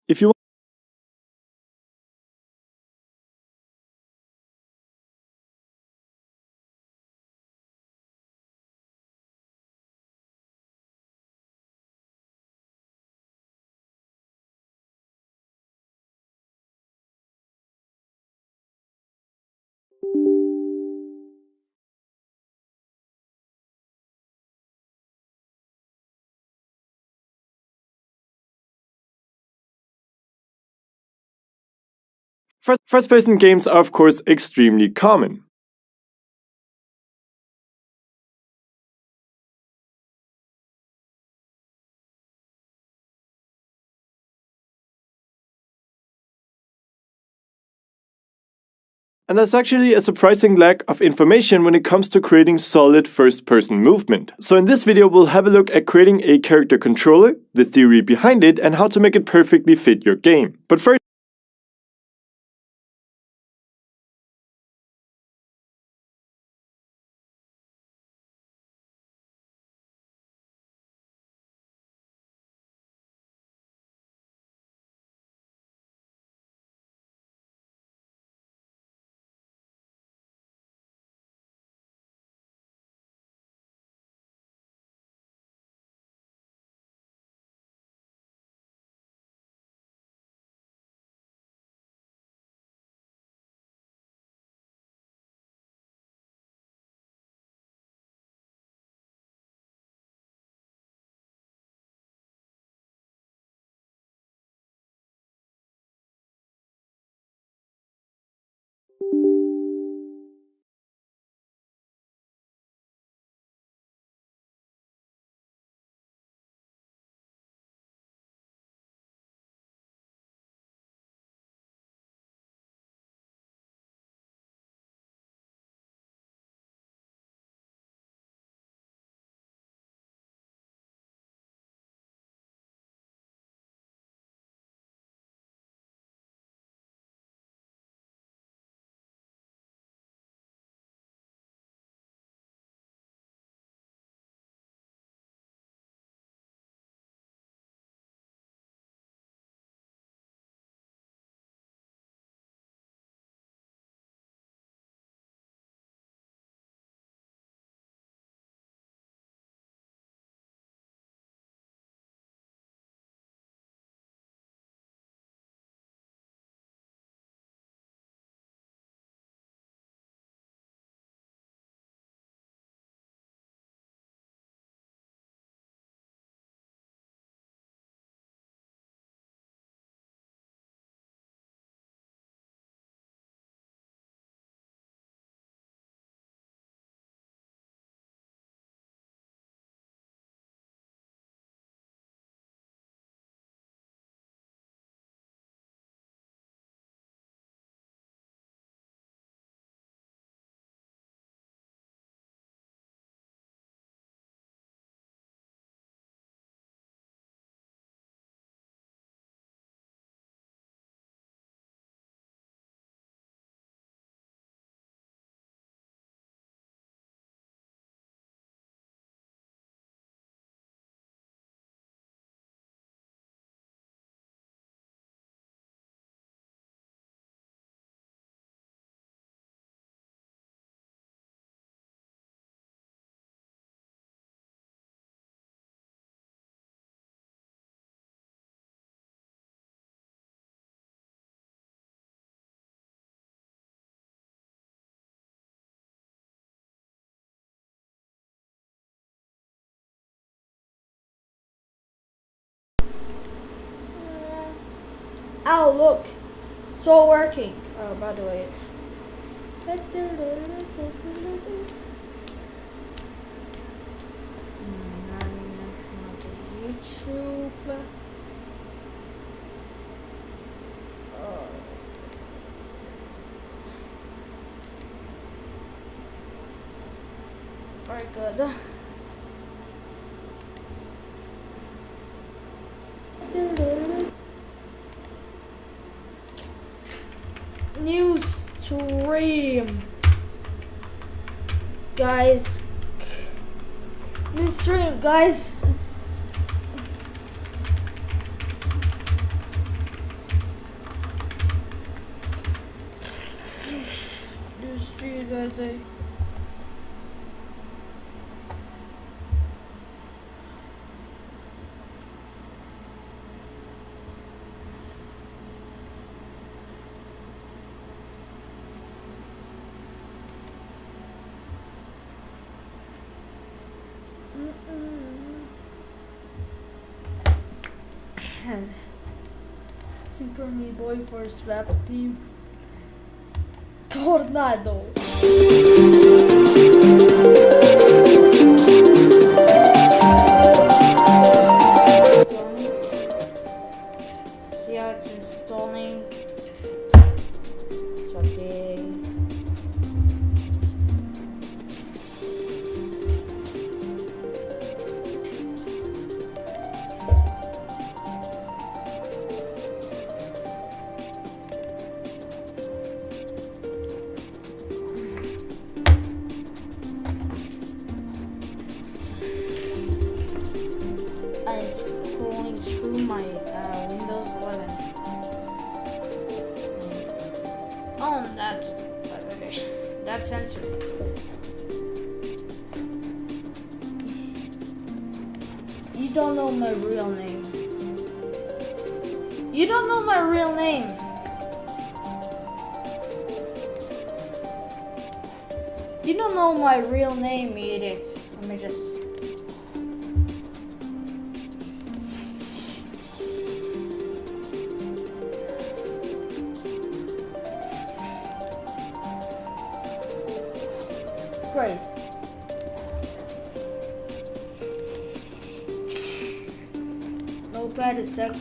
If you first-person games are of course extremely common. And there's actually a surprising lack of information when it comes to creating solid first-person movement. So in this video we'll have a look at creating a character controller, the theory behind it, and how to make it perfectly fit your game. But first, Oh, look. It's all working. Oh, by the way. YouTube. Very good. New stream, guys. New stream, guys. Thursday. Super Meat Boy for Swap Team. Tornado. See how it's installing. It's okay. I'm scrolling through my Windows 11. Oh, that's okay. That's censored. You don't know my real name. You don't know my real name. You don't know my real name, idiots. Let me just. Great. Notepad is sec.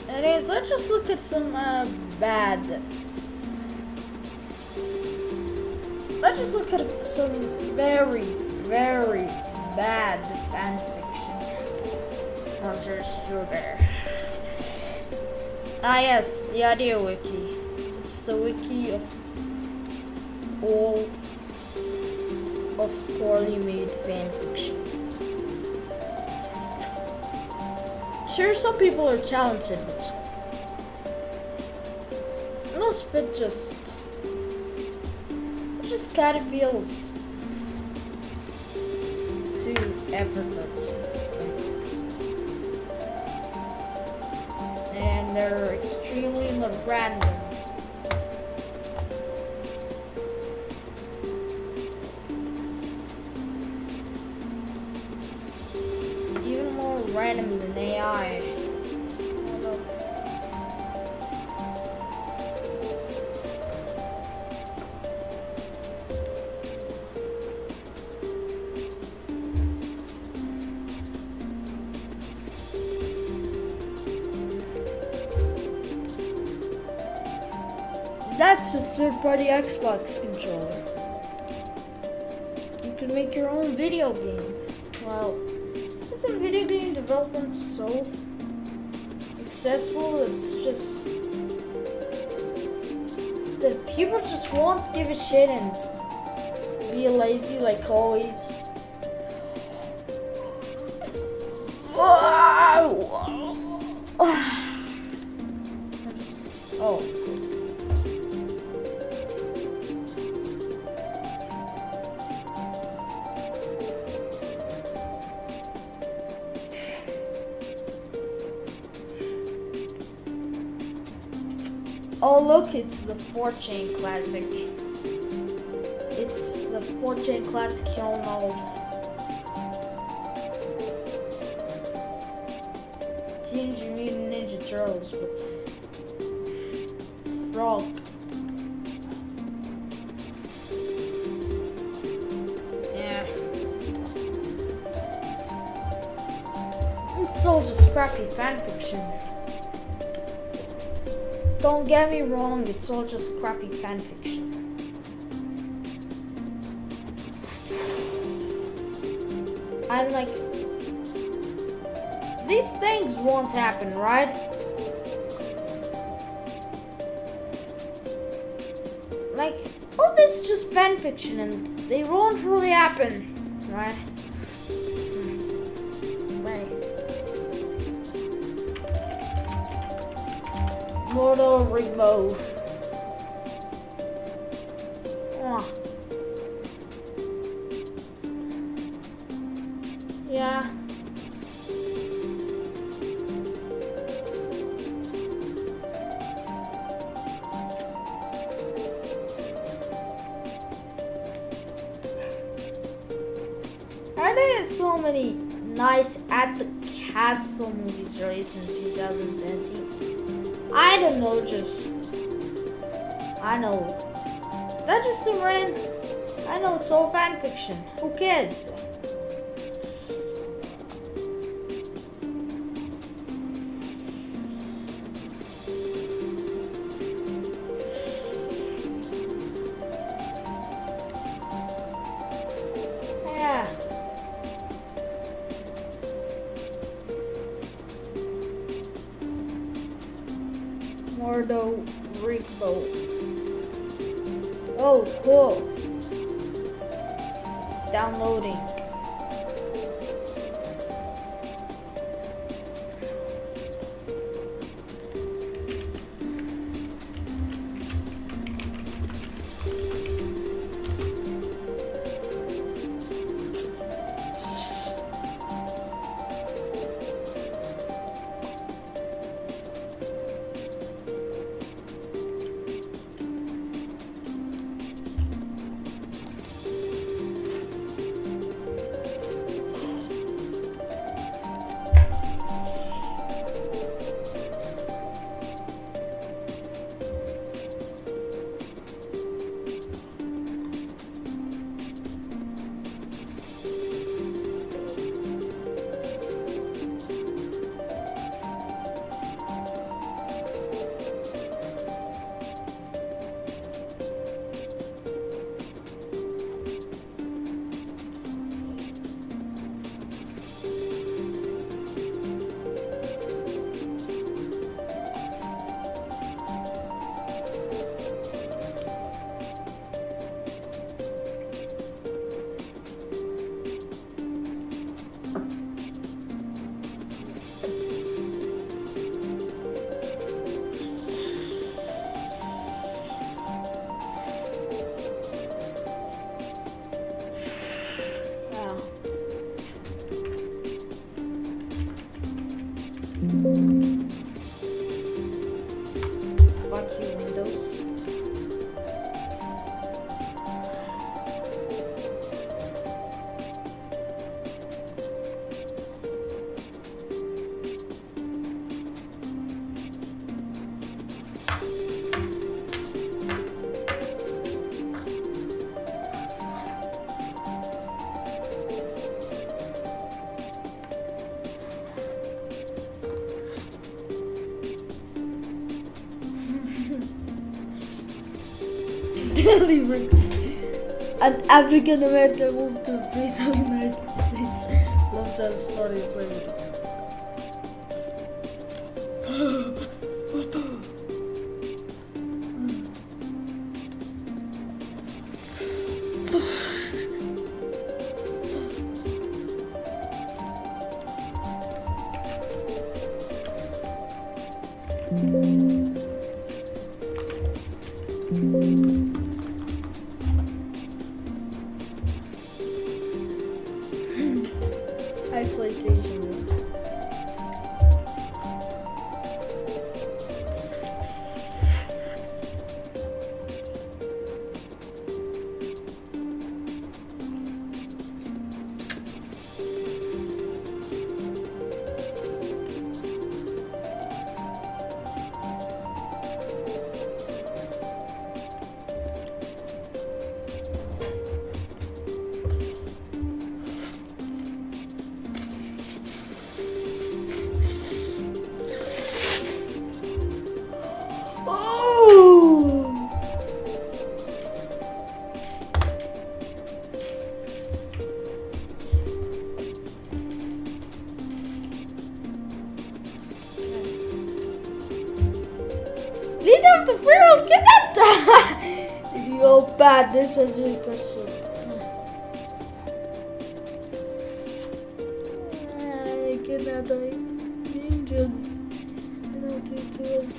Anyways, let's just look at some bad. Let's just look at some very, very bad fan fiction. Once they're still there. Ah yes, the audio wiki. It's the wiki of all of poorly made fan fiction. Sure, some people are talented, but most of it just kind of feels too effortless. And they're extremely random. Even more random than AI. That's a third-party Xbox controller. You can make your own video games. Well, isn't video game development so accessible? It's just that people just won't give a shit and be lazy like always. Oh. Oh look, it's the 4chan classic. It's the 4chan classic, y'all know. Teenage Mutant Ninja Turtles, but frog. Yeah. It's all just crappy fanfiction. Don't get me wrong, it's all just crappy fanfiction. I'm like, these things won't happen, right? Like, oh, this is just fanfiction and they won't really happen, right? Right. Mortal Rainbow. Yeah. Are there so many Night at the Castle movies released in 2017? I don't know, I know. That's just some random. I know it's all fan fiction. Who cares? Yeah. Mordo Rickbo. Oh, cool. It's downloading. Fuck you, Windows. An African American moved to the United States. Love that story, played. Exploitation. of the world cannot die. Yo, bad. This is really personal. I cannot die. Angels. I don't do too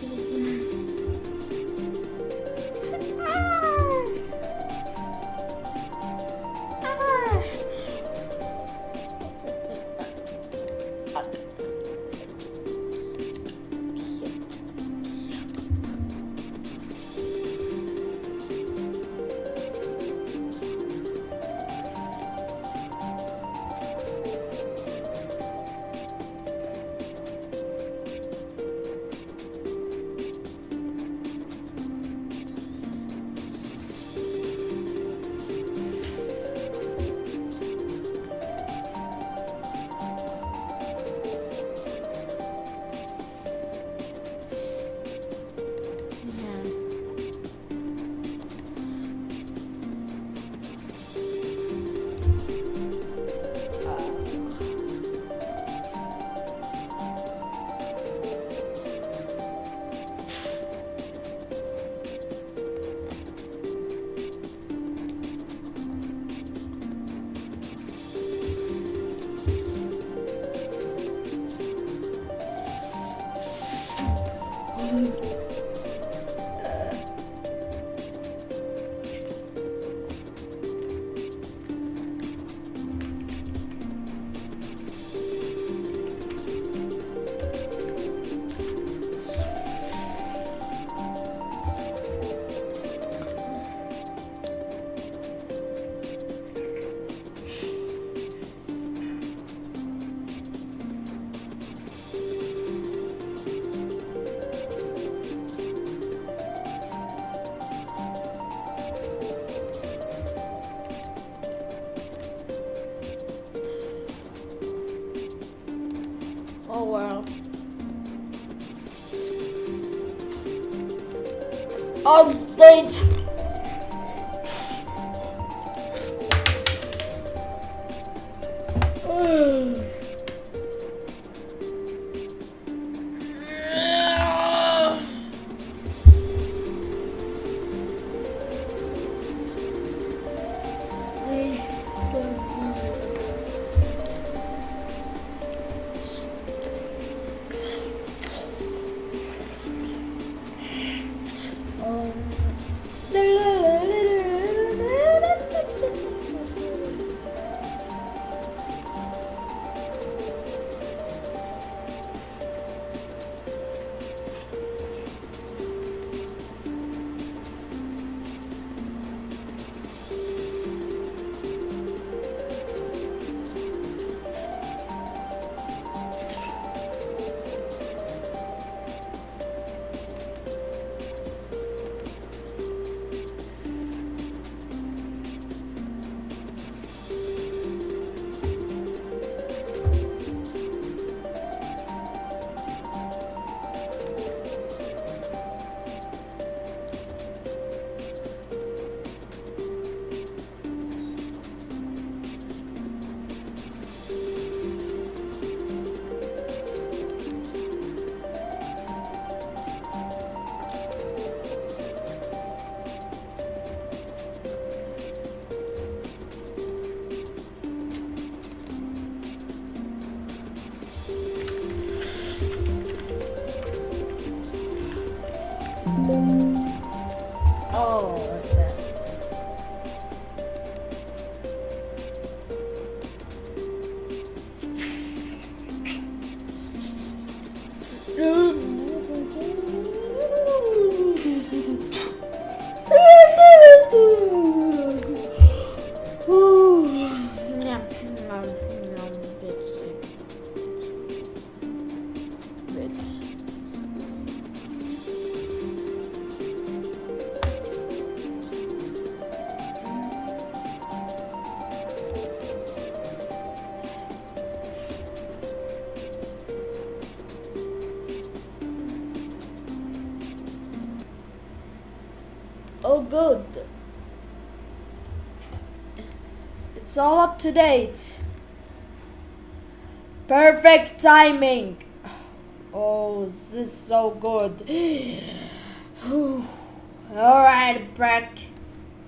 Oh wow. Update. Oh, like that. Oh, good. It's all up to date. Perfect timing. Oh, this is so good. Alright, Brack.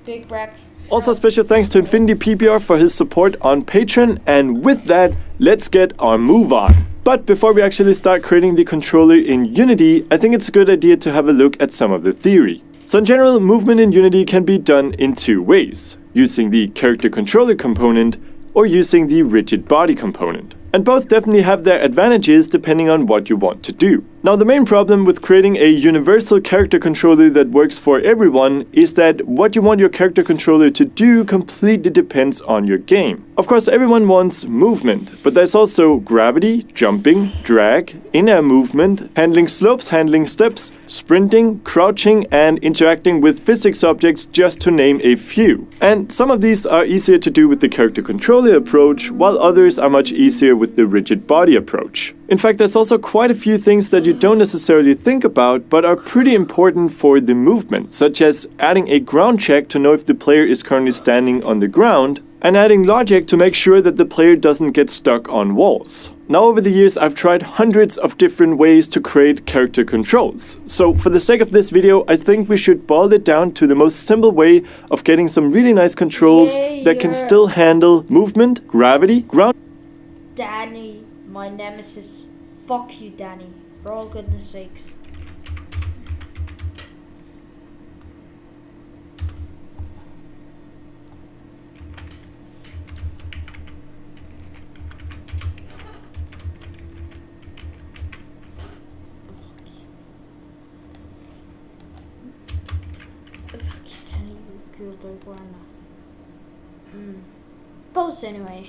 Big Brack. Also, special thanks to Infinity PBR for his support on Patreon, and with that, let's get our move on. But before we actually start creating the controller in Unity, I think it's a good idea to have a look at some of the theory. So in general, movement in Unity can be done in two ways, using the character controller component or using the rigid body component. And both definitely have their advantages depending on what you want to do. Now, the main problem with creating a universal character controller that works for everyone is that what you want your character controller to do completely depends on your game. Of course, everyone wants movement, but there's also gravity, jumping, drag, in-air movement, handling slopes, handling steps, sprinting, crouching, and interacting with physics objects, just to name a few. And some of these are easier to do with the character controller approach, while others are much easier with the rigid body approach. In fact, there's also quite a few things that you don't necessarily think about, but are pretty important for the movement, such as adding a ground check to know if the player is currently standing on the ground, and adding logic to make sure that the player doesn't get stuck on walls. Now, over the years, I've tried hundreds of different ways to create character controls. So for the sake of this video, I think we should boil it down to the most simple way of getting some really nice controls that can still handle movement, gravity, ground. Danny, my nemesis. Fuck you, Danny. For all goodness sakes. Fuck you, Danny. You killed the iguana. Pose anyway.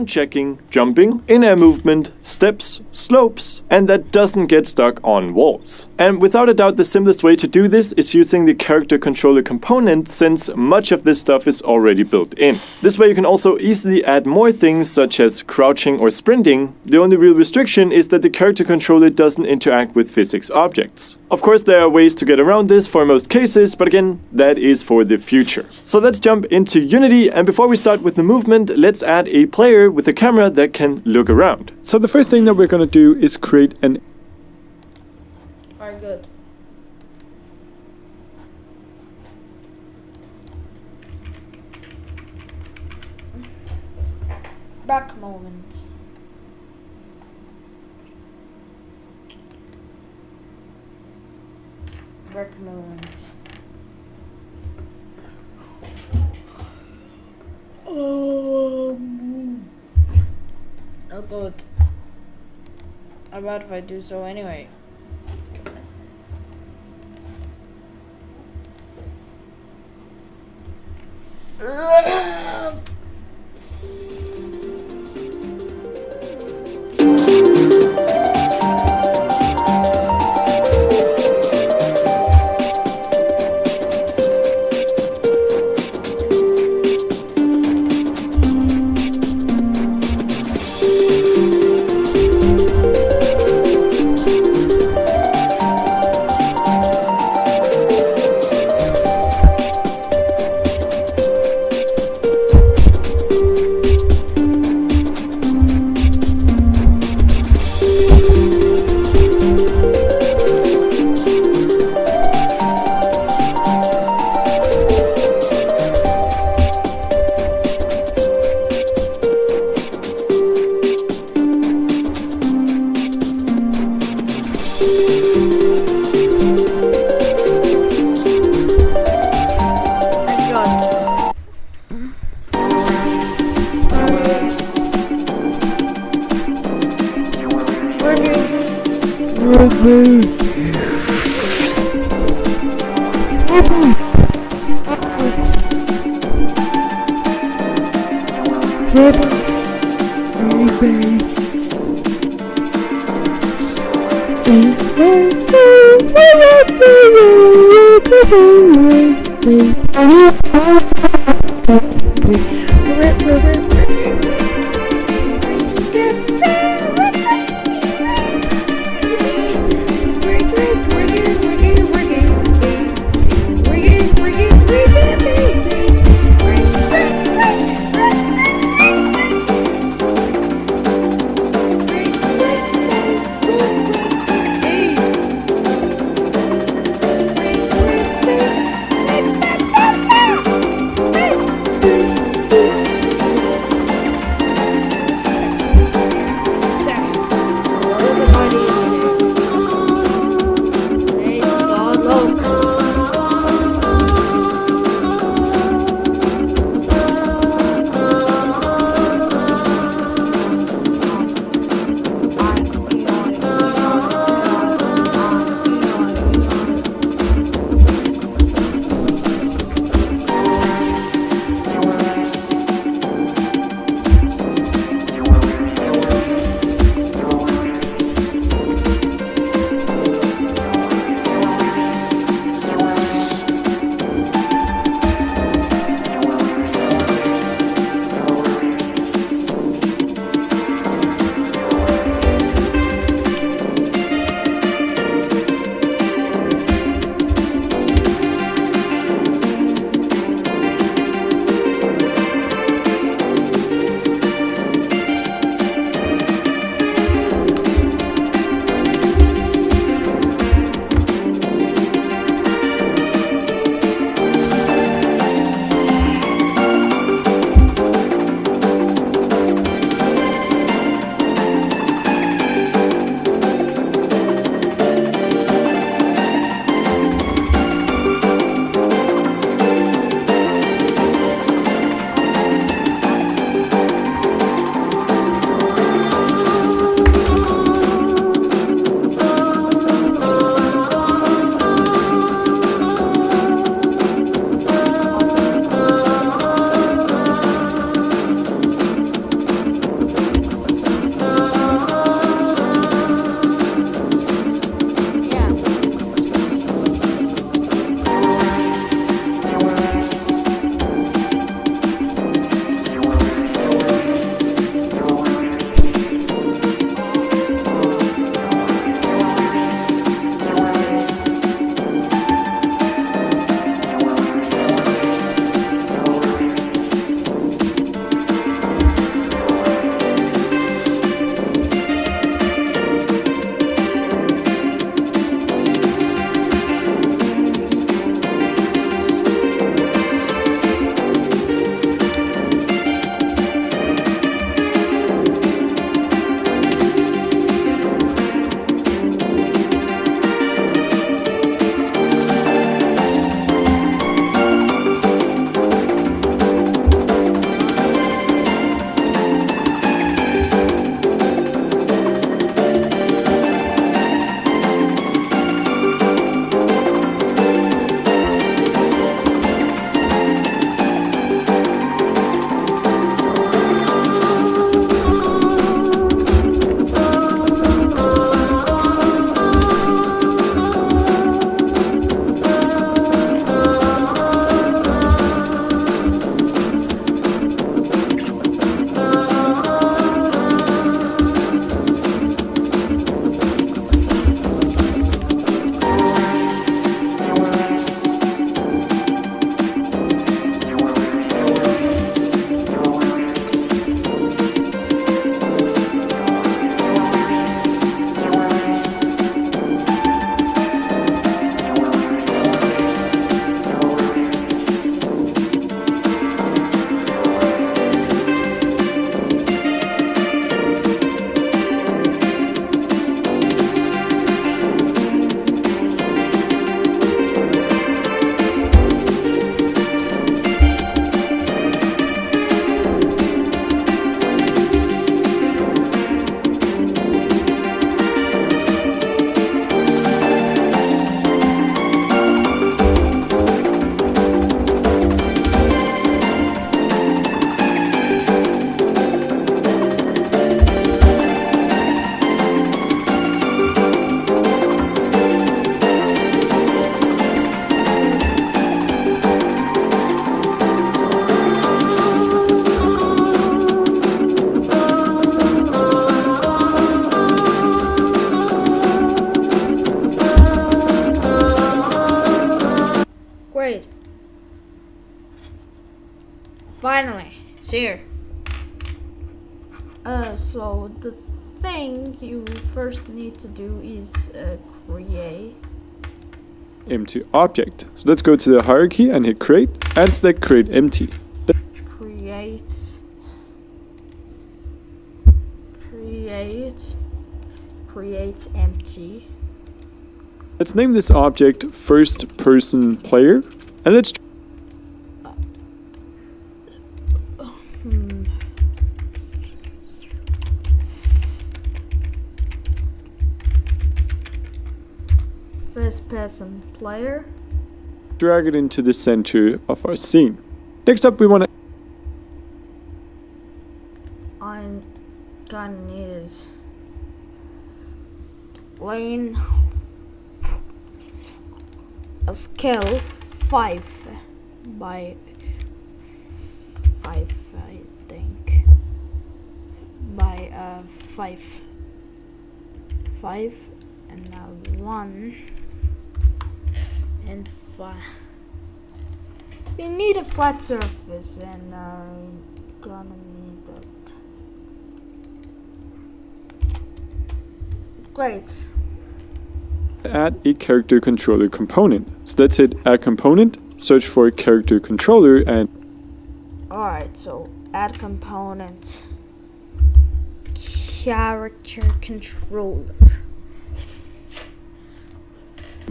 Checking, jumping, in-air movement, steps, slopes, and that doesn't get stuck on walls. And without a doubt, the simplest way to do this is using the character controller component, since much of this stuff is already built in. This way you can also easily add more things such as crouching or sprinting. The only real restriction is that the character controller doesn't interact with physics objects. Of course, there are ways to get around this for most cases, but again, that is for the future. So let's jump into Unity, and before we start with the movement, let's add a player with a camera that can look around. So the first thing that we're going to do is create an... Alright, good. Back moment. Back moment. Oh, good. How about if I do so anyway? It's here. So the thing you first need to do is create empty object. So let's go to the hierarchy and hit create and select create empty. Create empty. Let's name this object first person player and let's first person player. drag it into the center of our scene. Next up we want to I'm gonna need lane a scale 5 by 5, I think, by 5 and now 1 and 5. We need a flat surface and I'm gonna need that. Great. add a character controller component. So let's hit add component, search for character controller and Alright, so add component, character controller.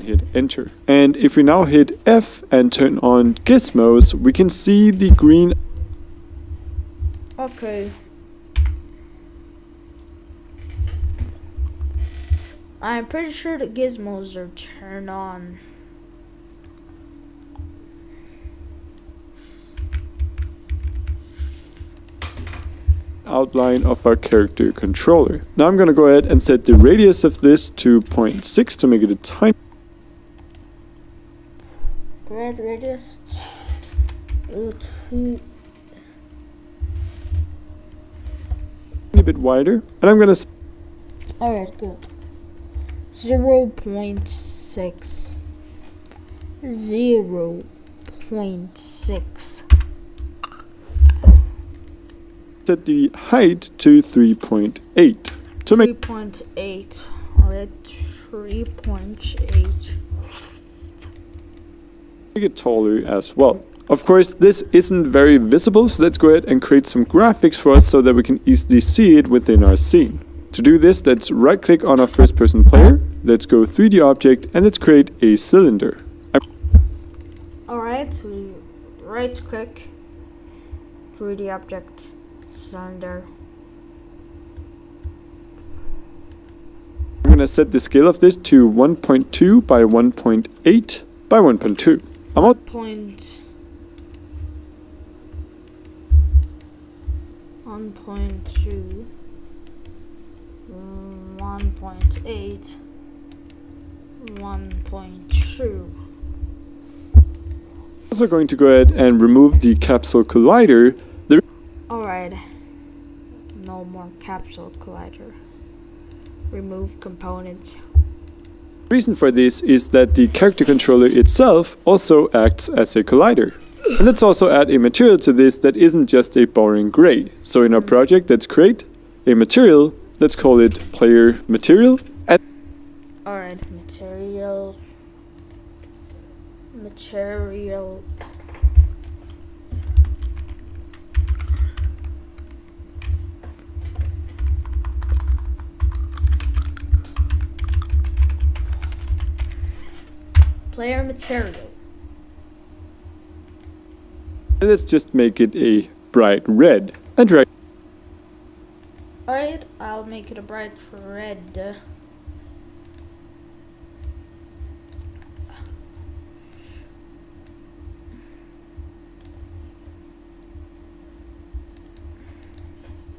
hit enter. And if we now hit F and turn on gizmos, we can see the green. Okay. I'm pretty sure the gizmos are turned on. Outline of our character controller. Now I'm going to go ahead and set the radius of this to 0.6 to make it a tiny Red radius. bit wider. And I'm going to Alright, good. 0.6. 0.6. set the height to 3.8 to make 3.8. Alright, 3.8. it taller as well. Of course, this isn't very visible, so let's go ahead and create some graphics for us so that we can easily see it within our scene. To do this, let's right click on our first person player, let's go 3D object, and let's create a cylinder. Alright, we right click, 3D object, cylinder. I'm going to set the scale of this to 1.2 by 1.8 by 1.2. I'm out. 1.2, 1.8, 1.2. Also going to go ahead and remove the capsule collider. Alright, no more capsule collider. Remove component. The reason for this is that the character controller itself also acts as a collider. And let's also add a material to this that isn't just a boring gray. So in our project, let's create a material. Let's call it player material. And Alright, material. Player material. let's just make it a bright red. And drag. Alright, I'll make it a bright red.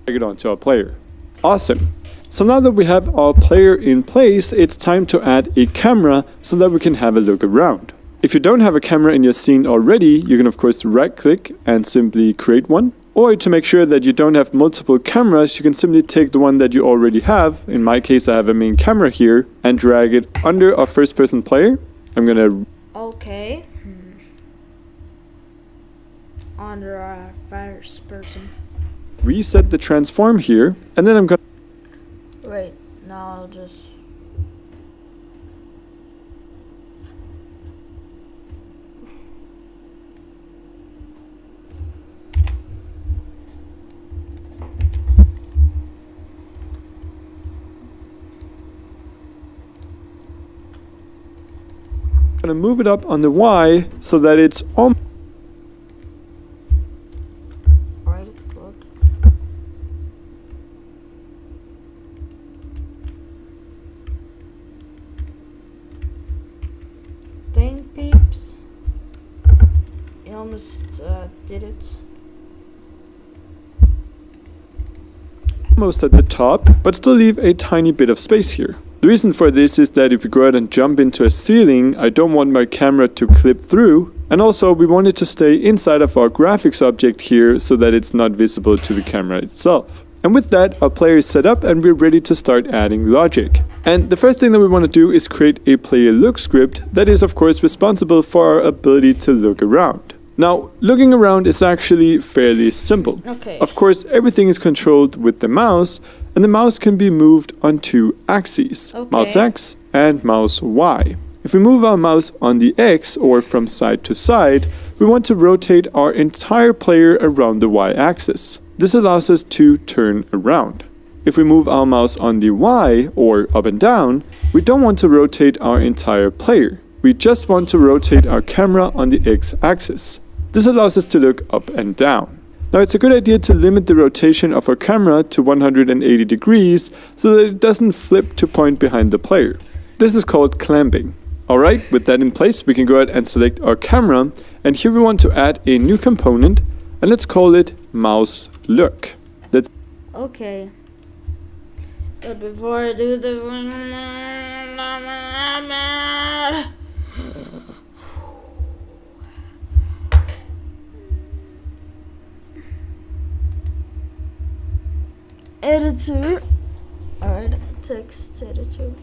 Drag it onto our player. Awesome. So now that we have our player in place, it's time to add a camera so that we can have a look around. If you don't have a camera in your scene already, you can of course right click and simply create one. Or to make sure that you don't have multiple cameras, you can simply take the one that you already have. In my case, I have a main camera here and drag it under our first person player. I'm gonna Okay. Under our first person. Reset the transform here, and then I'm gonna Right, now I'll just... move it up on the Y so that it's almost Right, good. Dang, peeps. You almost did it. at the top, but still leave a tiny bit of space here. The reason for this is that if we go ahead and jump into a ceiling, I don't want my camera to clip through, and also we want it to stay inside of our graphics object here so that it's not visible to the camera itself. And with that, our player is set up and we're ready to start adding logic. And the first thing that we want to do is create a player look script that is of course responsible for our ability to look around. Now, looking around is actually fairly simple. Okay. Of course, everything is controlled with the mouse, and the mouse can be moved on two axes, Okay. mouse X and mouse Y. If we move our mouse on the X or from side to side, we want to rotate our entire player around the Y axis. This allows us to turn around. If we move our mouse on the Y or up and down, we don't want to rotate our entire player. We just want to rotate our camera on the X axis. This allows us to look up and down. Now it's a good idea to limit the rotation of our camera to 180 degrees so that it doesn't flip to point behind the player. This is called clamping. Alright, with that in place, we can go ahead and select our camera, and here we want to add a new component, and let's call it mouse look. Let's Okay. But before I do this... Editor. Alright, text editor.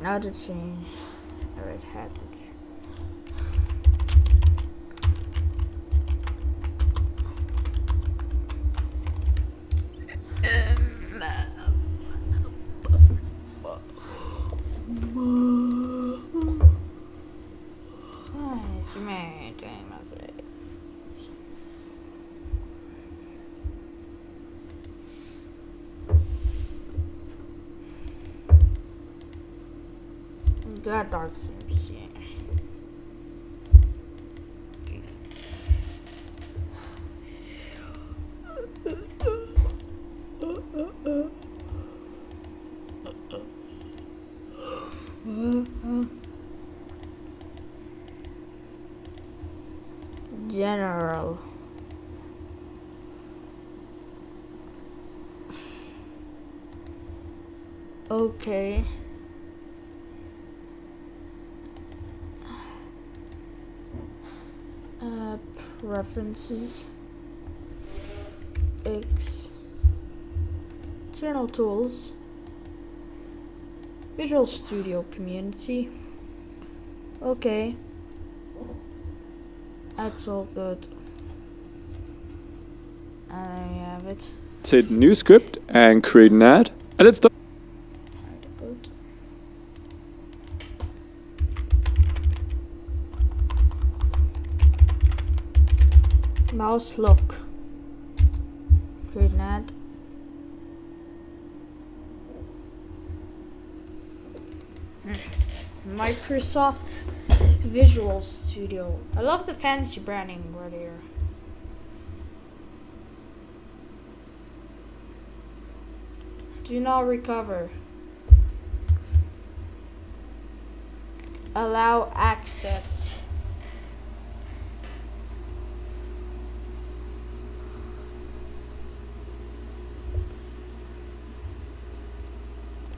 Now to change. Alright, had it. That dark sims, yeah. General. Okay. Preferences. External tools. Visual Studio Community. Okay. That's all good. And there you have it. Let's hit new script and create an ad. And let's start. Good. Mouse look. Create an ad. Microsoft Visual Studio. I love the fancy branding right here. Do not recover. Allow access.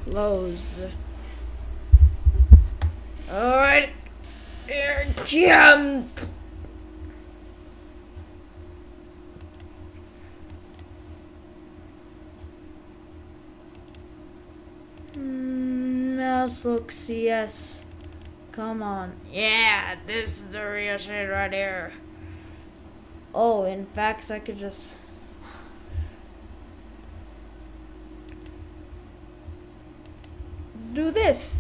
Close. Alright. Here it comes. Mouse looks, yes. Come on. Yeah, this is the real shit right here. Oh, in fact, I could just... do this.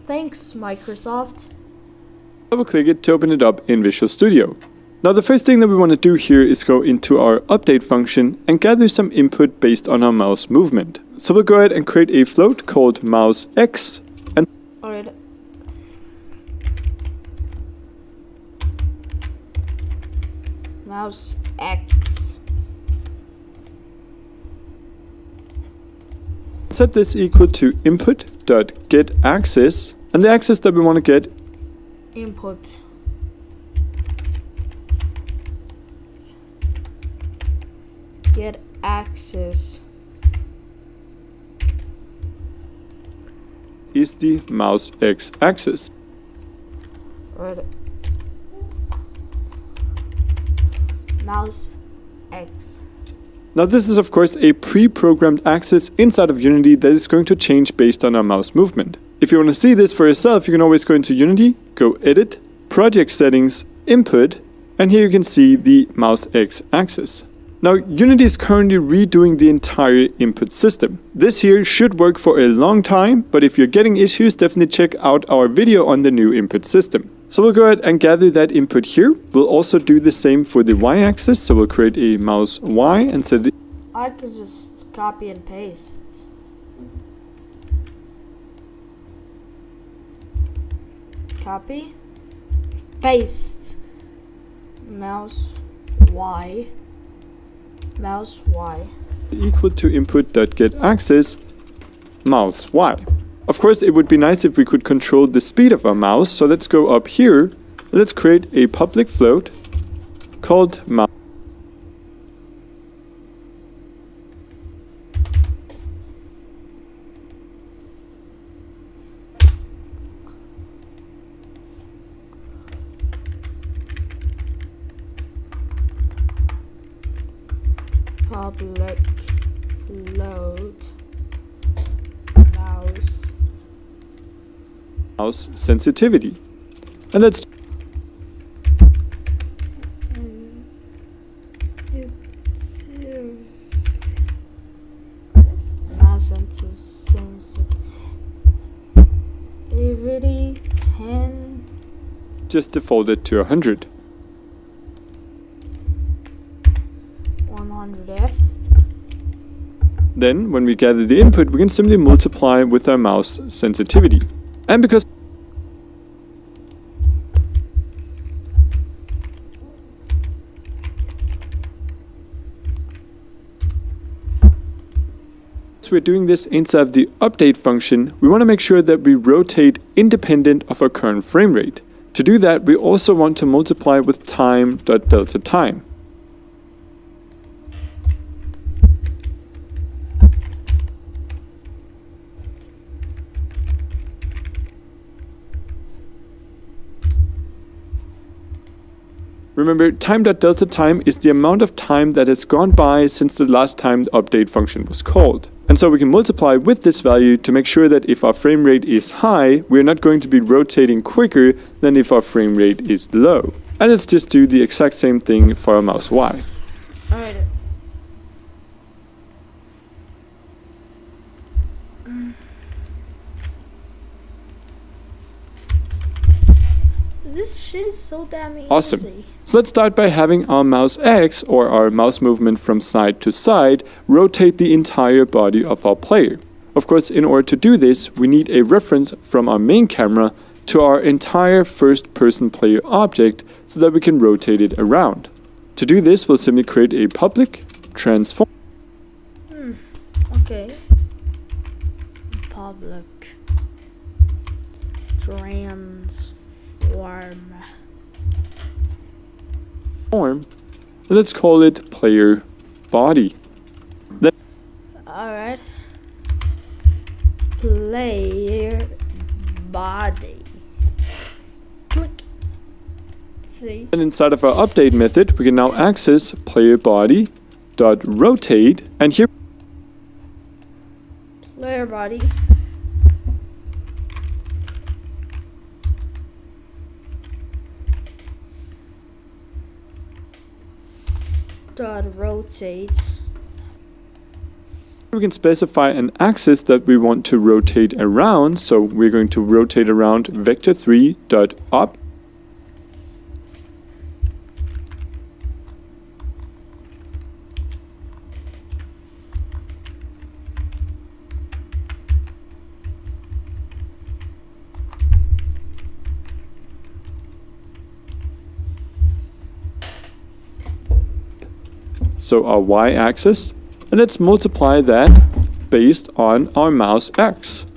Thanks, Microsoft. Double click it to open it up in Visual Studio. Now the first thing that we want to do here is go into our update function and gather some input based on our mouse movement. So we'll go ahead and create a float called mouse X and Alright. Mouse X. set this equal to input.getAxis, and the axis that we want to get input get access is the mouse X axis. right. Mouse X. Now this is of course a pre-programmed axis inside of Unity that is going to change based on our mouse movement. If you want to see this for yourself, you can always go into Unity, go Edit, Project Settings, Input, and here you can see the mouse X axis. Now Unity is currently redoing the entire input system. This here should work for a long time, but if you're getting issues, definitely check out our video on the new input system. So we'll go ahead and gather that input here. We'll also do the same for the y-axis, so we'll create a mouse Y and set it. I could just copy and paste. Copy, paste, mouse Y, mouse Y. Equal to input.getAxis mouse Y. Of course, it would be nice if we could control the speed of our mouse, so let's go up here. Let's create a public float called mouse. Public float Mouse sensitivity. And let's mouse sensitivity 10. just default it to 100. 100F. Then, when we gather the input, we can simply multiply with our mouse sensitivity. And because we're doing this inside of the update function, we want to make sure that we rotate independent of our current frame rate. To do that, we also want to multiply with time.delta time. Remember, time.delta time is the amount of time that has gone by since the last time the update function was called. And so we can multiply with this value to make sure that if our frame rate is high, we're not going to be rotating quicker than if our frame rate is low. And let's just do the exact same thing for our mouse Y. Alright. This shit is so so damn easy. Awesome. So let's start by having our mouse X, or our mouse movement from side to side, rotate the entire body of our player. Of course, in order to do this, we need a reference from our main camera to our entire first-person player object so that we can rotate it around. To do this, we'll simply create a public transform. Okay. Public transform. Let's call it player body. Alright. Player body. Click. See. And inside of our update method, we can now access player body dot rotate, and here Player body. Dot rotate. we can specify an axis that we want to rotate around. So we're going to rotate around vector3 dot up. So our y-axis, and let's multiply that based on our mouse X.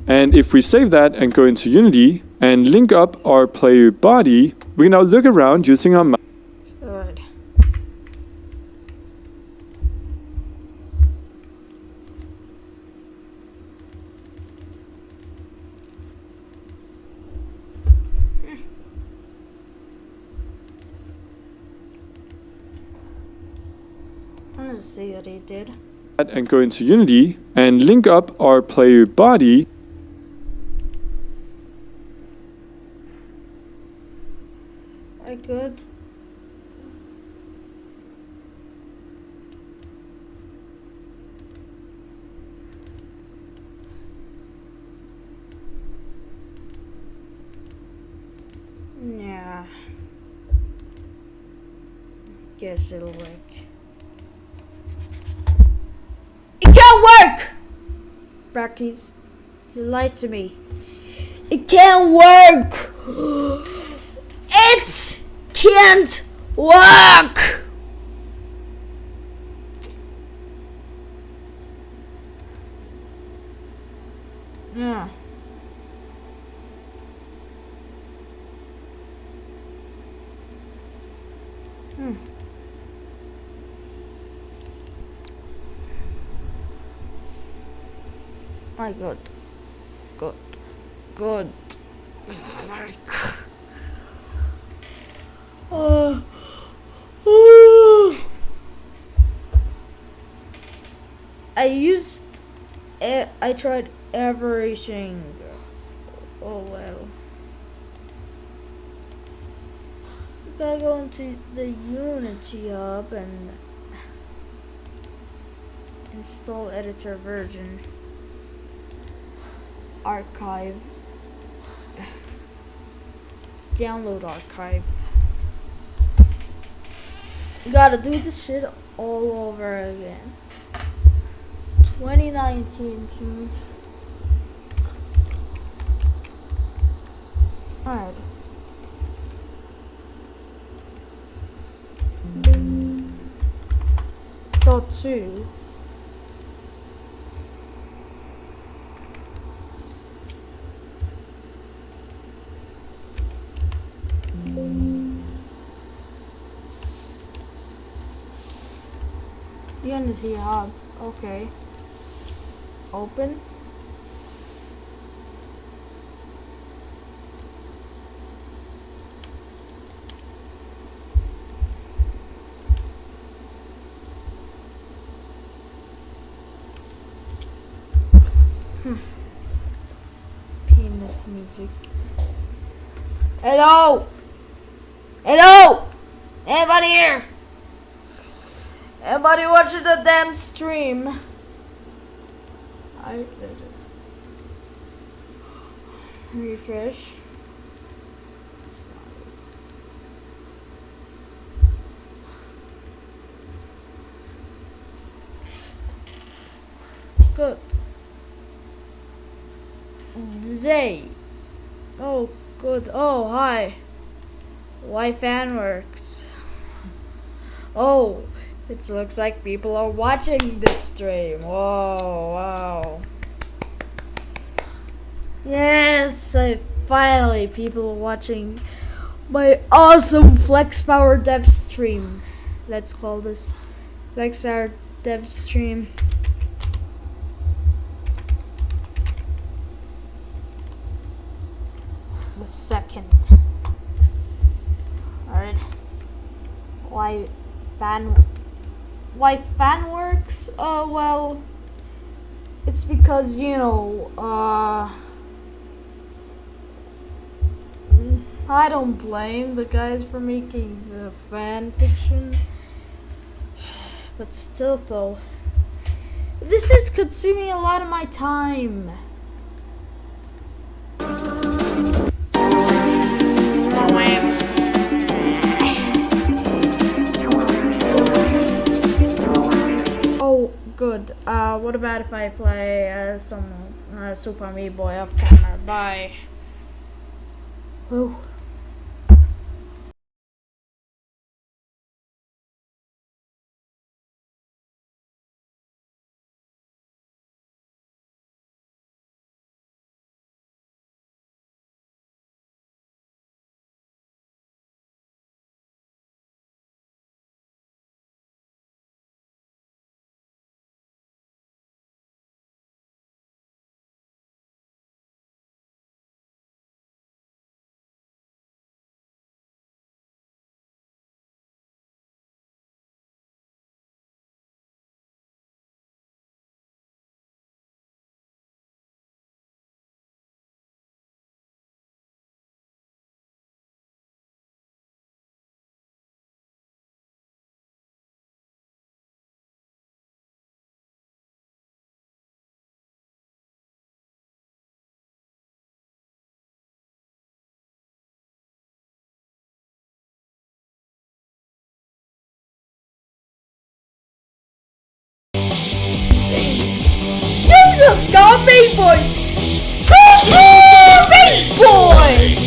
And if we save that and go into Unity and link up our player body, we can now look around using our mouse. Good. Let's see what he did. And go into Unity and link up our player body. I could. Yeah. Guess it'll work. It can't work! Brackies, you lied to me. It can't work! It can't work! Yeah. My God. Good. Fuck. I tried everything. Oh well. We gotta go into the Unity hub and install editor version. Archive. Download archive. Gotta do this shit all over again. 2019, please. Alright. Dot 2. Unity hub. Okay. Open. Penis music. Hello. Hello. Anybody here? Anybody watching the damn stream? There's this. Refresh. Good. Zay. Oh, good. Oh, hi. Why fan works? Oh, it looks like people are watching this stream. Whoa, wow. Yes, finally people watching my awesome flexpower dev stream. Let's call this flexpower dev stream. The second. Alright. Why fan works? Well, it's because, you know, I don't blame the guys for making the fan fiction, but still though, this is consuming a lot of my time. Oh, good. What about if I play some Super Meat Boy off camera? Bye. Whew. You just got Meat Boy! Super Meat Boy!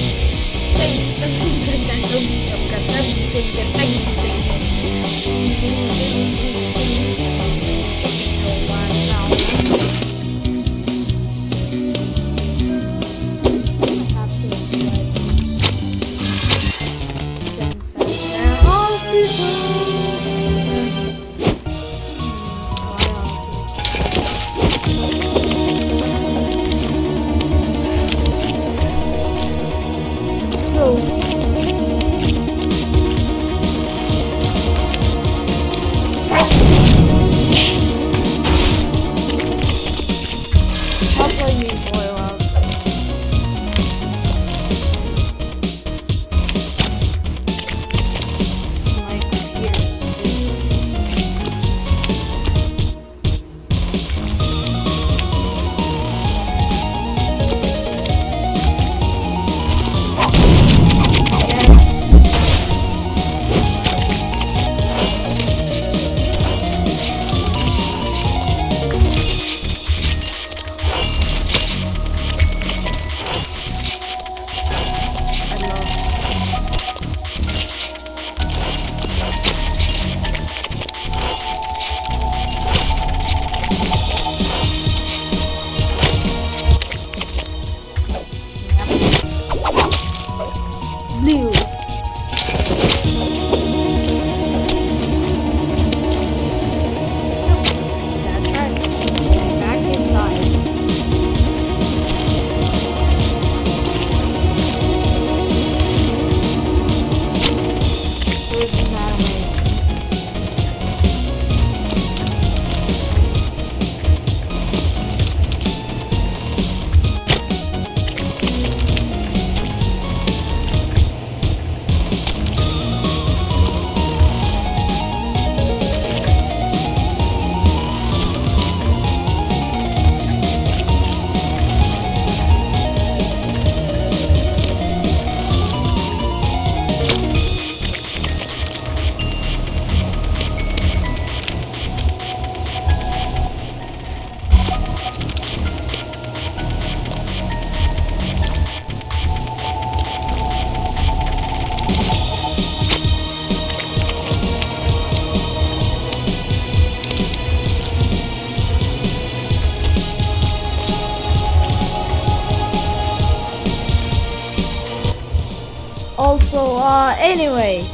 So, anyway.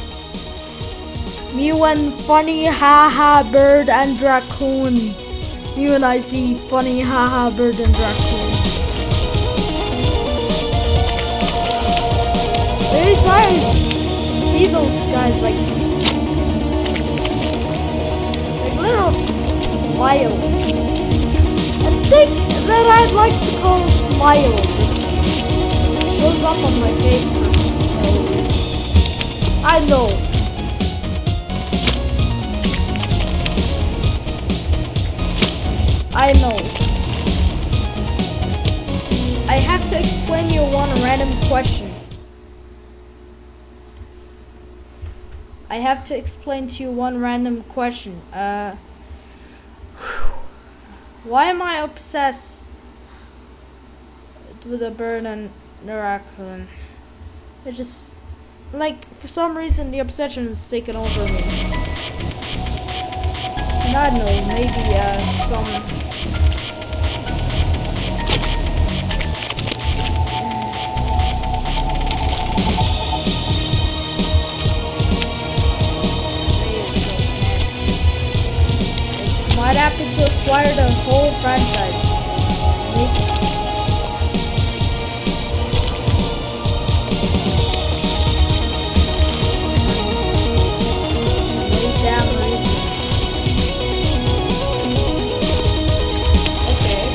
Mew and funny haha bird and raccoon. Mew and I see funny haha bird and raccoon. Every time I see those guys like little smile. I think that I'd like to call a smile. Just shows up on my face for no reason. I know. I know. I have to explain you one random question. I have to explain to you one random question. Why am I obsessed with a bird and a raccoon? It just, like, for some reason the obsession is taken over me. And I don't know, maybe some might happen to acquire the whole franchise. Maybe. No damn reason. Okay.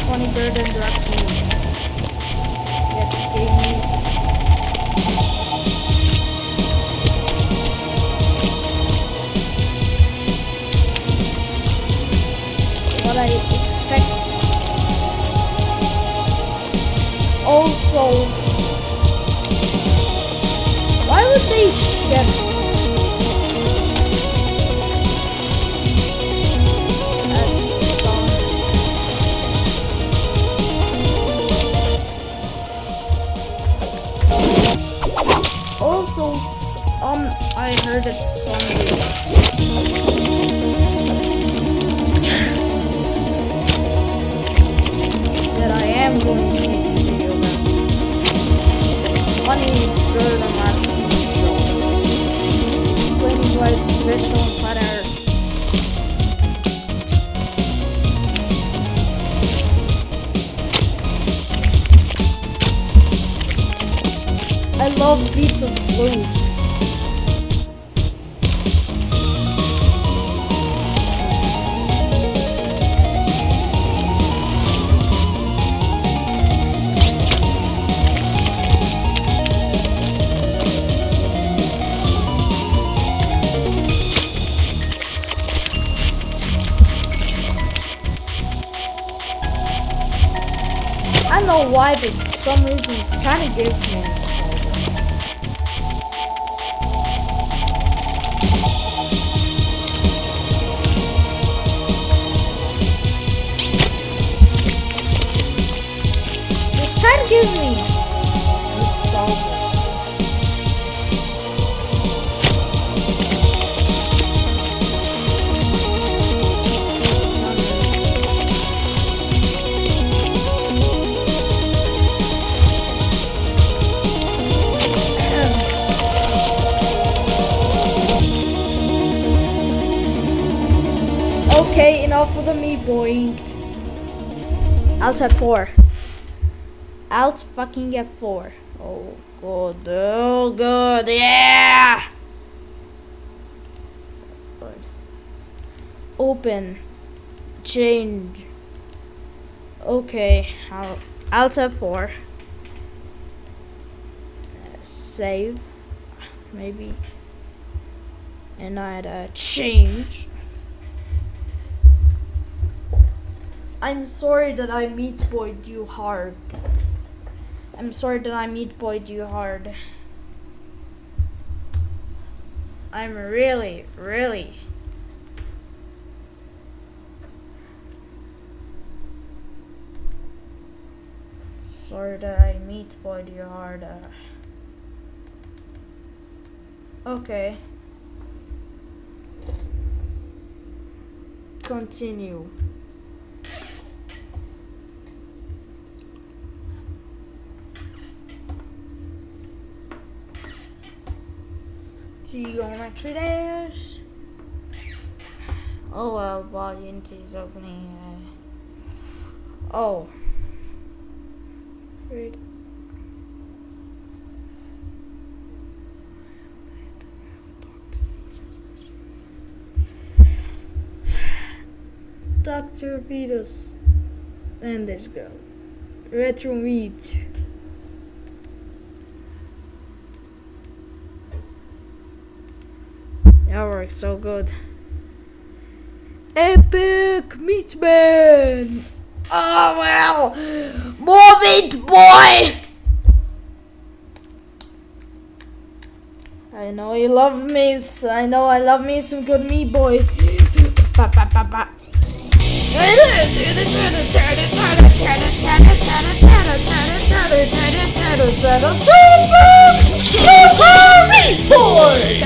Funny bird and raccoon. Yet he gave me what I expect. Also, why would they shed? Also, I heard that zombies said I am going to make a video about funny bird and raccoon show, explaining why it's special on planet Earth. I love Beats' blues. I don't know why, but for some reason it kind of gives me nostalgia. This kind of gives me nostalgia. Okay, enough of the me boing. Alt F4. Alt fucking F4. Oh god, yeah! Open. Change. Okay, Alt F4. Save. Maybe. And I'd change. I'm sorry that I meat boyed you hard. I'm sorry that I meat boyed you hard. I'm really sorry that I meat boyed you hard. Okay. Continue. Geometry dash. Oh well, while Unity is opening. Oh. Great. Dr. Fetus and this girl. Retro meat. That works so good. Epic Meatman! Oh well! More meat boy! I know you love me. I know I love me some good meat boy. Ba, ba, ba, ba. Super meat boy!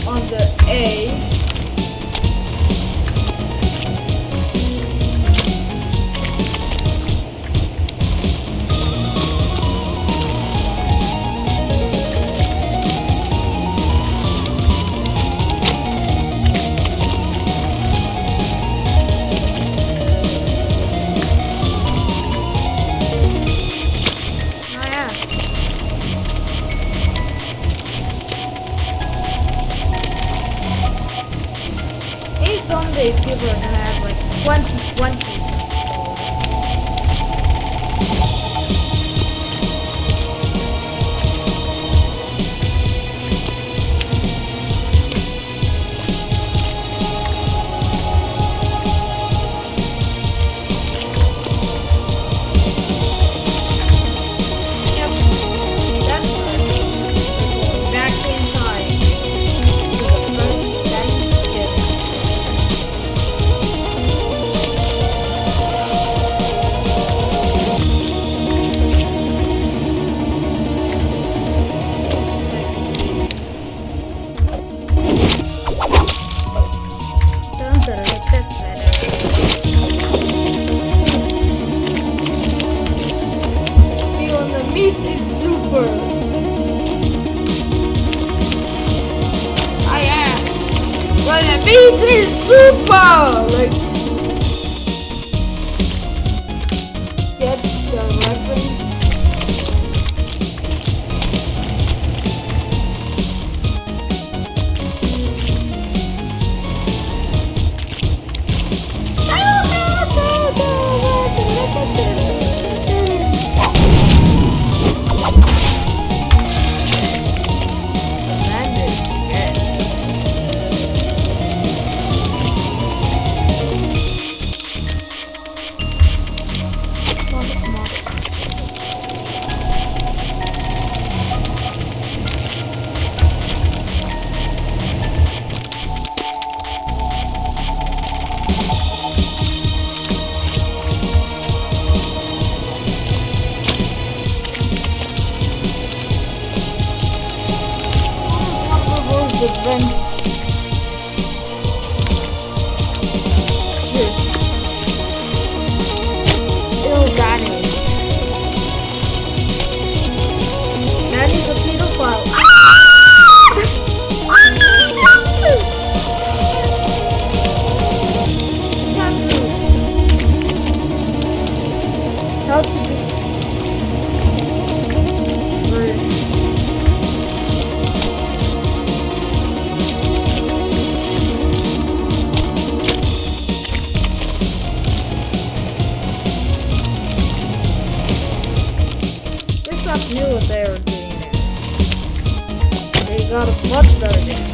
On the A. Someday people are gonna have like 2020s and so. Yep, that's right. Back inside to the first Thanksgiving. Meat is super. Ah yeah. Well, the meat is super. Like, get the reference. then shit. Ew, Danny. Danny's a pedophile. How to this? This up knew what they were doing there. They got a much better game.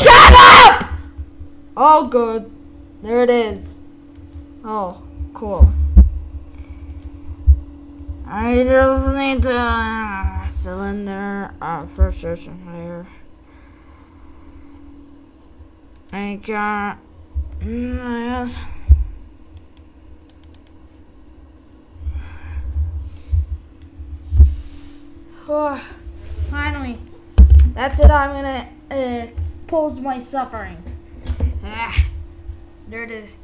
Shut up! Oh, good. There it is. Oh, cool. I just need to cylinder first station layer. I got yes. Oh, finally. That's it. I'm gonna pause my suffering. There it is.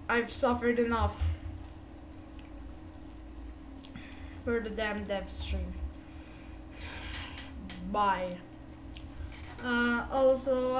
I've suffered enough for the damn dev stream. Bye. Also,